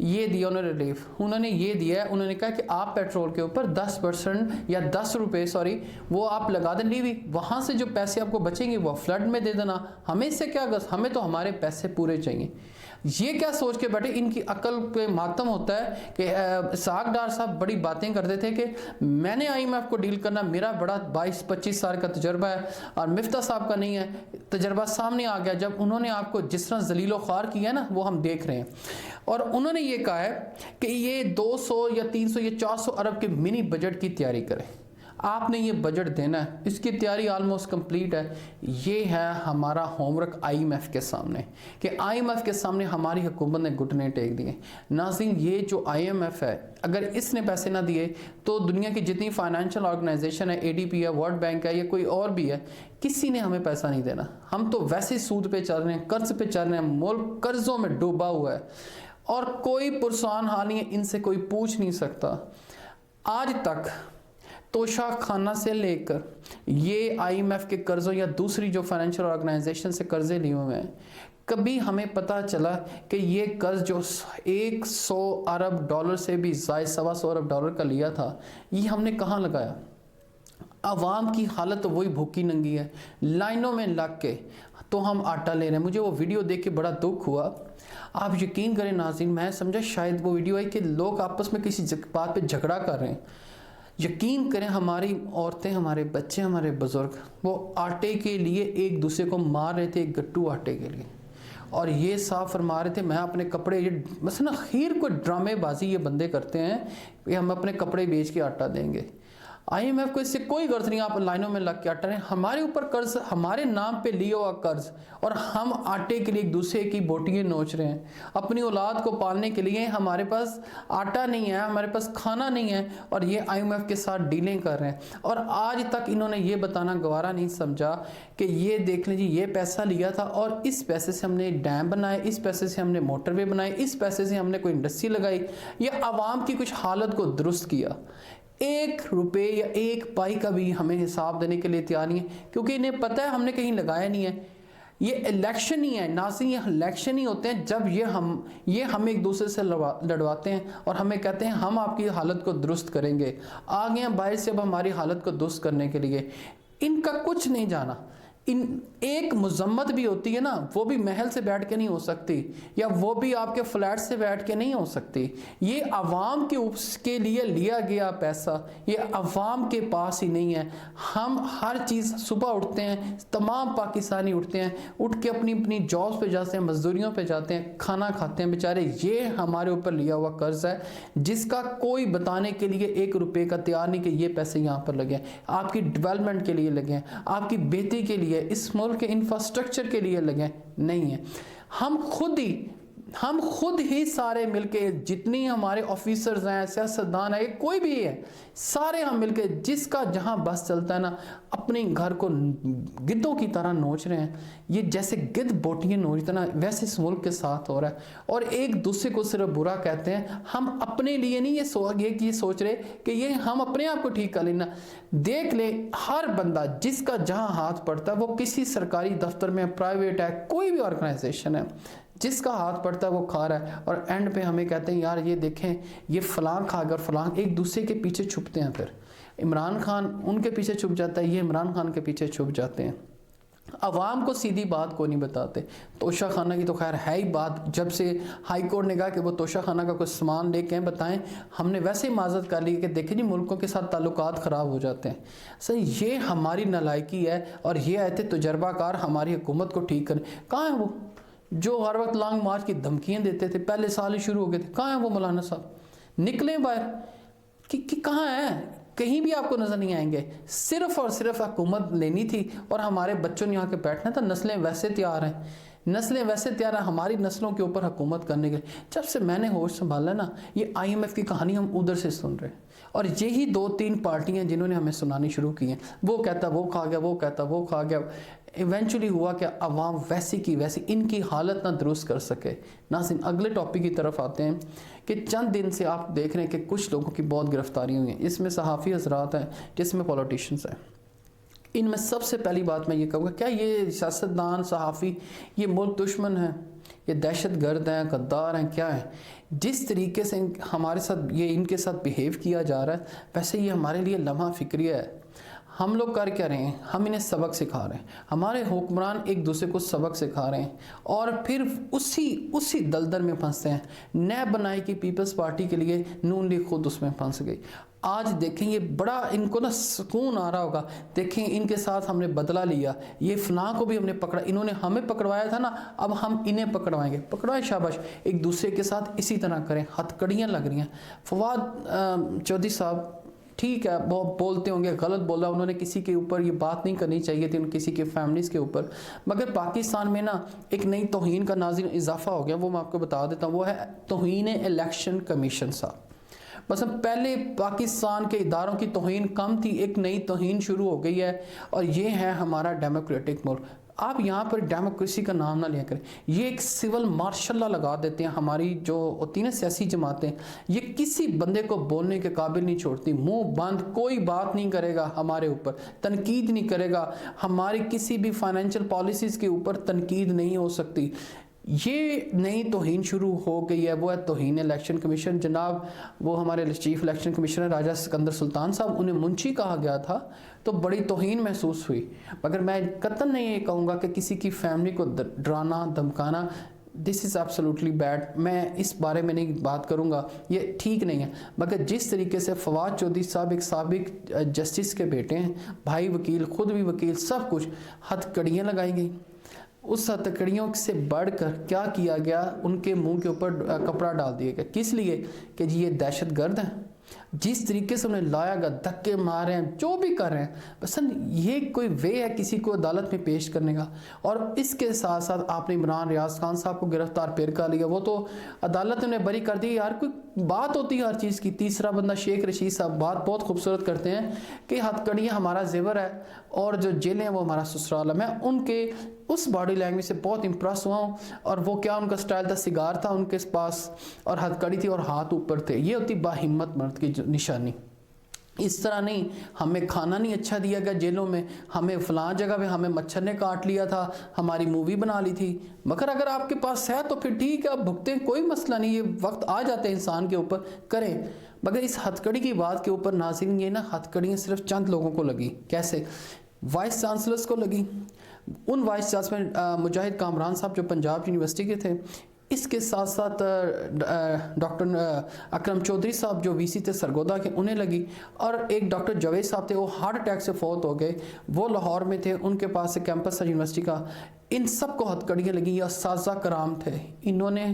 یہ دیا انہوں نے ریلیف، انہوں نے یہ دیا ہے، انہوں نے کہا کہ آپ پیٹرول کے اوپر 10% یا 10 روپے وہ آپ لگا دیں لیوی، وہاں سے جو پیسے آپ کو بچیں گے وہ فلڈ میں دے دینا، ہمیں اس سے کیا غرض، ہمیں تو ہمارے پیسے پورے چاہیے۔ یہ کیا سوچ کے بیٹھے، ان کی عقل پہ ماتم ہوتا ہے کہ اسحاق ڈار صاحب بڑی باتیں کرتے تھے کہ میں نے آئی ایم ایف کو ڈیل کرنا، میرا بڑا 22-25 سال کا تجربہ ہے، اور مفتاح صاحب کا نہیں ہے، تجربہ سامنے آ گیا جب انہوں نے آپ کو جس طرح ذلیل و خوار کیا نا وہ ہم دیکھ رہے ہیں۔ اور انہوں نے یہ کہا ہے کہ یہ 200 یا 300 یا 400 ارب کے منی بجٹ کی تیاری کریں، آپ نے یہ بجٹ دینا ہے، اس کی تیاری آلموسٹ کمپلیٹ ہے۔ یہ ہے ہمارا homework I M F کے سامنے، کہ آئی ایم ایف کے سامنے ہماری حکومت نے گھٹنے ٹیک دیے۔ ناظرین یہ جو آئی ایم ایف ہے، اگر اس نے پیسے نہ دیے تو دنیا کی جتنی فائنینشیل آرگنائزیشن ہے، اے ڈی پی ہے، ورلڈ بینک ہے یا کوئی اور بھی ہے، کسی نے ہمیں پیسہ نہیں دینا۔ ہم تو ویسے سود پہ چل رہے ہیں، قرض پہ چل رہے ہیں، ملک قرضوں میں ڈوبا ہوا ہے اور کوئی پرسان حال نہیں ہے، ان سے کوئی پوچھ نہیں سکتا۔ آج تک توشہ خانہ سے لے کر یہ آئی ایم ایف کے قرضوں یا دوسری جو فائنینشیل آرگنائزیشن سے قرضے لیے ہوئے ہیں، کبھی ہمیں پتا چلا کہ یہ قرض جو 100 ارب ڈالر سے بھی زائد 125 ارب ڈالر کا لیا تھا، یہ ہم نے کہاں لگایا؟ عوام کی حالت تو وہی بھوکی ننگی ہے، لائنوں میں لگ کے تو ہم آٹا لے رہے ہیں۔ مجھے وہ ویڈیو دیکھ کے بڑا دکھ ہوا۔ آپ یقین کریں ناظرین، میں سمجھا شاید وہ ویڈیو ہے کہ لوگ آپس میں کسی بات پہ جھگڑا کر رہے ہیں۔ یقین کریں ہماری عورتیں، ہمارے بچے، ہمارے بزرگ وہ آٹے کے لیے ایک دوسرے کو مار رہے تھے، ایک گٹو آٹے کے لیے، اور یہ صاف فرما رہے تھے میں اپنے کپڑے، یہ مثلا خیر کوئی ڈرامے بازی یہ بندے کرتے ہیں کہ ہم اپنے کپڑے بیچ کے آٹا دیں گے۔ آئی ایم ایف کو اس سے کوئی غرض نہیں، آپ لائنوں میں لگ کے آٹا رہے ہیں، ہمارے اوپر قرض، ہمارے نام پہ لیا ہوا قرض، اور ہم آٹے کے لیے ایک دوسرے کی بوٹیاں نوچ رہے ہیں۔ اپنی اولاد کو پالنے کے لیے ہمارے پاس آٹا نہیں ہے، ہمارے پاس کھانا نہیں ہے، اور یہ آئی ایم ایف کے ساتھ ڈیلیں کر رہے ہیں۔ اور آج تک انہوں نے یہ بتانا گوارا نہیں سمجھا کہ یہ دیکھ لیں جی یہ پیسہ لیا تھا اور اس پیسے سے ہم نے ڈیم بنائے، اس پیسے سے ہم نے موٹر وے بنائے، اس پیسے سے ہم نے کوئی انڈسٹری لگائی یا عوام کی کچھ حالت کو درست کیا۔ 1 روپے یا 1 پائی کا بھی ہمیں حساب دینے کے لیے تیار نہیں ہے، کیونکہ انہیں پتہ ہے ہم نے کہیں لگایا نہیں ہے۔ یہ الیکشن ہی ہے ناظرین، یہ الیکشن ہی ہوتے ہیں جب یہ ہم ایک دوسرے سے لڑواتے ہیں اور ہمیں کہتے ہیں ہم آپ کی حالت کو درست کریں گے، آگے ہیں باہر سے اب ہماری حالت کو درست کرنے کے لیے۔ ان کا کچھ نہیں جانا۔ ایک مذمت بھی ہوتی ہے نا، وہ بھی محل سے بیٹھ کے نہیں ہو سکتی، یا وہ بھی آپ کے فلیٹ سے بیٹھ کے نہیں ہو سکتی۔ یہ عوام کے لیے لیا گیا پیسہ یہ عوام کے پاس ہی نہیں ہے۔ ہم ہر چیز صبح اٹھتے ہیں، تمام پاکستانی اٹھتے ہیں، اٹھ کے اپنی جابس پہ جاتے ہیں، مزدوریوں پہ جاتے ہیں، کھانا کھاتے ہیں بیچارے۔ یہ ہمارے اوپر لیا ہوا قرض ہے جس کا کوئی بتانے کے لیے 1 روپے کا تیار نہیں کہ یہ پیسے یہاں پر لگے ہیں، آپ کی ڈیولپمنٹ کے لیے لگے ہیں، آپ کی بہتری کے لیے، اس ملک کے انفراسٹرکچر کے لیے لگے نہیں ہیں۔ ہم خود ہی سارے مل کے، جتنی ہمارے آفیسرز ہیں، سیاستدان ہیں، کوئی بھی ہے، سارے ہم مل کے جس کا جہاں بس چلتا ہے نا، اپنے گھر کو گدوں کی طرح نوچ رہے ہیں۔ یہ جیسے گد بوٹیاں نوچتے نا، ویسے اس ملک کے ساتھ ہو رہا ہے، اور ایک دوسرے کو صرف برا کہتے ہیں۔ ہم اپنے لیے نہیں یہ سوچ رہے کہ یہ ہم اپنے آپ کو ٹھیک کر لینا۔ دیکھ لے ہر بندہ جس کا جہاں ہاتھ پڑتا ہے، وہ کسی سرکاری دفتر میں، پرائیویٹ ہے، کوئی بھی آرگنائزیشن ہے، جس کا ہاتھ پڑتا ہے وہ کھا رہا ہے، اور اینڈ پہ ہمیں کہتے ہیں یار یہ دیکھیں یہ فلاں کھا کر فلاں، ایک دوسرے کے پیچھے چھپتے ہیں۔ پھر عمران خان ان کے پیچھے چھپ جاتا ہے، یہ عمران خان کے پیچھے چھپ جاتے ہیں۔ عوام کو سیدھی بات کو نہیں بتاتے۔ توشہ خانہ کی تو خیر ہے ہی بات، جب سے ہائی کورٹ نے کہا کہ وہ توشہ خانہ کا کوئی سامان لے کے بتائیں، ہم نے ویسے ہی معذرت کر لی کہ دیکھیں جی ملکوں کے ساتھ تعلقات خراب ہو جاتے ہیں۔ سر یہ ہماری نالائکی ہے، اور یہ آئے تھے تجربہ کار ہماری حکومت کو ٹھیک کرنے۔ کہاں ہیں وہ جو ہر وقت لانگ مارچ کی دھمکیاں دیتے تھے؟ پہلے سال ہی شروع ہو گئے تھے، کہاں ہیں وہ مولانا صاحب؟ نکلیں باہر کہ کہاں ہیں؟ کہیں بھی آپ کو نظر نہیں آئیں گے۔ صرف اور صرف حکومت لینی تھی اور ہمارے بچوں نے یہاں کے بیٹھنا تھا۔ نسلیں ویسے تیار ہیں ہماری نسلوں کے اوپر حکومت کرنے کے لیے۔ جب سے میں نے ہوش سنبھالا نا، یہ آئی ایم ایف کی کہانی ہم ادھر سے سن رہے ہیں، اور یہی 2-3 پارٹیاں جنہوں نے ہمیں سنانی شروع کی ہیں، وہ کہتا وہ کھا گیا، وہ کہتا وہ کھا گیا۔ ایونچولی ہوا کہ عوام ویسی کی ویسی ان کی حالت نہ درست کر سکے۔ ناظرین اگلے ٹاپک کی طرف آتے ہیں کہ چند دن سے آپ دیکھ رہے ہیں کہ کچھ لوگوں کی بہت گرفتاری ہوئی ہیں، اس میں صحافی حضرات ہیں، جس میں پولیٹیشنز ہیں۔ ان میں سب سے پہلی بات میں یہ کہوں گا، کیا یہ سیاستدان، صحافی یہ ملک دشمن ہیں؟ یہ دہشت گرد ہیں، غدار ہیں، کیا ہیں؟ جس طریقے سے ہمارے ساتھ یہ ان کے ساتھ بیہیو کیا جا رہا ہے، ویسے یہ ہمارے لیے لمحہ فکریہ ہے۔ ہم لوگ کر کیا رہے ہیں؟ ہم انہیں سبق سکھا رہے ہیں، ہمارے حکمران ایک دوسرے کو سبق سکھا رہے ہیں، اور پھر اسی دلدل میں پھنستے ہیں۔ نیب بنائی کی پیپلز پارٹی کے لیے نون لیگ خود اس میں پھنس گئی۔ آج دیکھیں یہ بڑا ان کو نا سکون آ رہا ہوگا، دیکھیں ان کے ساتھ ہم نے بدلہ لیا، یہ فلاں کو بھی ہم نے پکڑا، انہوں نے ہمیں پکڑوایا تھا نا، اب ہم انہیں پکڑوائیں گے۔ پکڑوائے، شاباش، ایک دوسرے کے ساتھ اسی طرح کریں۔ ہتھ کڑیاں لگ رہی ہیں۔ فواد چودھری صاحب ٹھیک ہے، وہ بولتے ہوں گے، غلط بولا، انہوں نے کسی کے اوپر یہ بات نہیں کرنی چاہیے تھی، کسی کے فیملیز کے اوپر، مگر پاکستان میں نا ایک نئی توہین کا ناظرین اضافہ ہو گیا، وہ میں آپ کو بتا دیتا ہوں، وہ ہے توہین الیکشن کمیشن صاحب۔ بس پہلے پاکستان کے اداروں کی توہین کم تھی، ایک نئی توہین شروع ہو گئی ہے، اور یہ ہے ہمارا ڈیموکریٹک ملک۔ آپ یہاں پر ڈیموکریسی کا نام نہ لیا کریں، یہ ایک سول مارشل لا لگا دیتے ہیں۔ ہماری جو ہوتی ہیں سیاسی جماعتیں، یہ کسی بندے کو بولنے کے قابل نہیں چھوڑتی، منہ بند، کوئی بات نہیں کرے گا ہمارے اوپر، تنقید نہیں کرے گا، ہماری کسی بھی فائنینشیل پالیسیز کے اوپر تنقید نہیں ہو سکتی۔ یہ نئی توہین شروع ہو گئی ہے، وہ ہے توہین الیکشن کمیشن۔ جناب وہ ہمارے چیف الیکشن کمیشنر راجہ سکندر سلطان صاحب، انہیں منشی کہا گیا تھا تو بڑی توہین محسوس ہوئی، مگر میں قطعاً نہیں یہ کہوں گا کہ کسی کی فیملی کو ڈرانا دھمکانا، دس از ایبسولوٹلی بیڈ، میں اس بارے میں نہیں بات کروں گا، یہ ٹھیک نہیں ہے۔ مگر جس طریقے سے فواد چودھری صاحب ایک سابق جسٹس کے بیٹے ہیں، بھائی وکیل، خود بھی وکیل، سب کچھ، ہتھ کڑیاں لگائی گئی۔ اس ہتھکڑیوں سے بڑھ کر کیا کیا گیا؟ ان کے منہ کے اوپر کپڑا ڈال دیا گیا، کس لیے؟ کہ جی یہ دہشت گرد ہیں۔ جس طریقے سے انہیں لایا گیا، دھکے مارے ہیں، جو بھی کر رہے ہیں، بس یہ کوئی وے ہے کسی کو عدالت میں پیش کرنے کا؟ اور اس کے ساتھ ساتھ آپ نے عمران ریاض خان صاحب کو گرفتار پھر کر لیا، وہ تو عدالت نے بری کر دی۔ یار کوئی بات ہوتی ہے ہر چیز کی۔ تیسرا بندہ شیخ رشید صاحب بات بہت خوبصورت کرتے ہیں کہ ہتھ کڑیاں ہمارا زیور ہے اور جو جیلیں ہیں وہ ہمارا سسرال ہے۔ میں ان کے اس باڈی لینگویج سے بہت امپریس ہوا ہوں، اور وہ کیا ان کا سٹائل تھا، سگار تھا ان کے پاس اور ہتھ کڑی تھی اور ہاتھ اوپر تھے، یہ ہوتی باہمت مرد کی نشانی۔ اس طرح نہیں، ہمیں کھانا نہیں اچھا دیا گیا جیلوں میں، ہمیں فلاں جگہ پہ ہمیں مچھر نے کاٹ لیا تھا، ہماری مووی بنا لی تھی، مگر اگر آپ کے پاس ہے تو پھر ٹھیک ہے، آپ بھگتیں، کوئی مسئلہ نہیں، یہ وقت آ جاتے ہیں انسان کے اوپر، کریں۔ مگر اس ہتھ کڑی کی بات کے اوپر ناظرین، یہ نا ہتھ کڑیاں صرف چند لوگوں کو لگی۔ کیسے؟ وائس چانسلرز کو لگی۔ ان وائس چانسلر مجاہد کامران صاحب جو پنجاب یونیورسٹی کے تھے، اس کے ساتھ ساتھ ڈاکٹر اکرم چودھری صاحب جو وی سی تھے سرگودا کے، انہیں لگی، اور ایک ڈاکٹر جاوید صاحب تھے، وہ ہارٹ اٹیک سے فوت ہو گئے، وہ لاہور میں تھے، ان کے پاس سے کیمپس ہے یونیورسٹی کا۔ ان سب کو ہتھ کڑیاں لگی، یہ اساتذہ کرام تھے، انہوں نے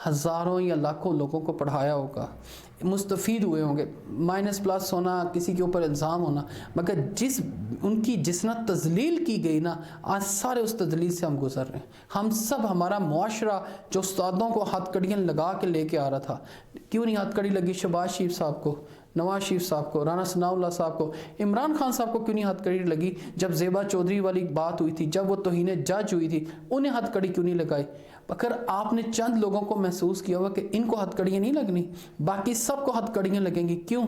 ہزاروں یا لاکھوں لوگوں کو پڑھایا ہوگا، مستفید ہوئے ہوں گے، مائنس پلس ہونا، کسی کے اوپر الزام ہونا، مگر ان کی جس نہ تذلیل کی گئی نا، آج سارے اس تذلیل سے ہم گزر رہے ہیں۔ ہم سب، ہمارا معاشرہ جو استادوں کو ہتھ کڑیاں لگا کے لے کے آ رہا تھا، کیوں نہیں ہتھ کڑی لگی شہباز شریف صاحب کو، نواز شریف صاحب کو، رانا ثناء اللہ صاحب کو، عمران خان صاحب کو کیوں نہیں ہتھ کڑی لگی؟ جب زیبا چودھری والی بات ہوئی تھی، جب وہ توہین جج ہوئی تھی، انہیں ہتھ کڑی کیوں نہیں لگائی؟ اگر آپ نے چند لوگوں کو محسوس کیا ہوا کہ ان کو ہتھ کڑیاں نہیں لگنی، باقی سب کو ہتھ کڑیاں لگیں گی، کیوں؟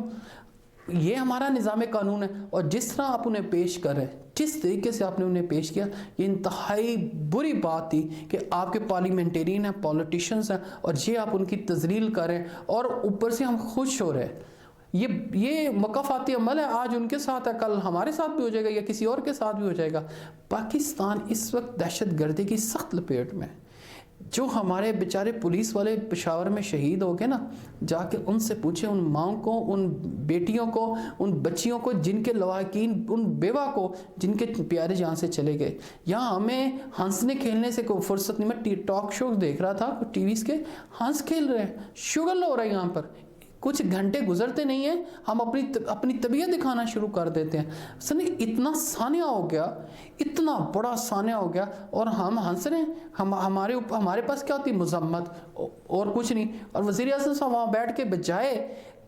یہ ہمارا نظام قانون ہے، اور جس طرح آپ انہیں پیش کر رہے ہیں، جس طریقے سے آپ نے انہیں پیش کیا، یہ انتہائی بری بات تھی کہ آپ کے پارلیمنٹرین ہیں، پولیٹیشنز ہیں، اور یہ آپ ان کی تذلیل کر رہے ہیں، اور اوپر سے ہم خوش ہو رہے ہیں۔ یہ مکافاتی عمل ہے، آج ان کے ساتھ ہے، کل ہمارے ساتھ بھی ہو جائے گا، یا کسی اور کے ساتھ بھی ہو جائے گا۔ پاکستان اس وقت دہشت گردی کی سخت لپیٹ میں، جو ہمارے بیچارے پولیس والے پشاور میں شہید ہو گئے نا، جا کے ان سے پوچھیں، ان ماؤں کو، ان بیٹیوں کو، ان بچیوں کو، جن کے لواحقین، ان بیوہ کو، جن کے پیارے جان سے چلے گئے۔ یہاں ہمیں ہنسنے کھیلنے سے کوئی فرصت نہیں۔ میں ٹاک شو دیکھ رہا تھا ٹی ویز کے، ہنس کھیل رہے ہیں، شگل ہو رہا ہے یہاں پر، کچھ گھنٹے گزرتے نہیں ہیں، ہم اپنی طبیعت دکھانا شروع کر دیتے ہیں۔ سنی اتنا سانحہ ہو گیا، اتنا بڑا سانحہ ہو گیا، اور ہم ہنس رہے ہیں۔ ہمارے پاس کیا ہوتی؟ مذمت اور کچھ نہیں۔ اور وزیر اعظم صاحب وہاں بیٹھ کے بجائے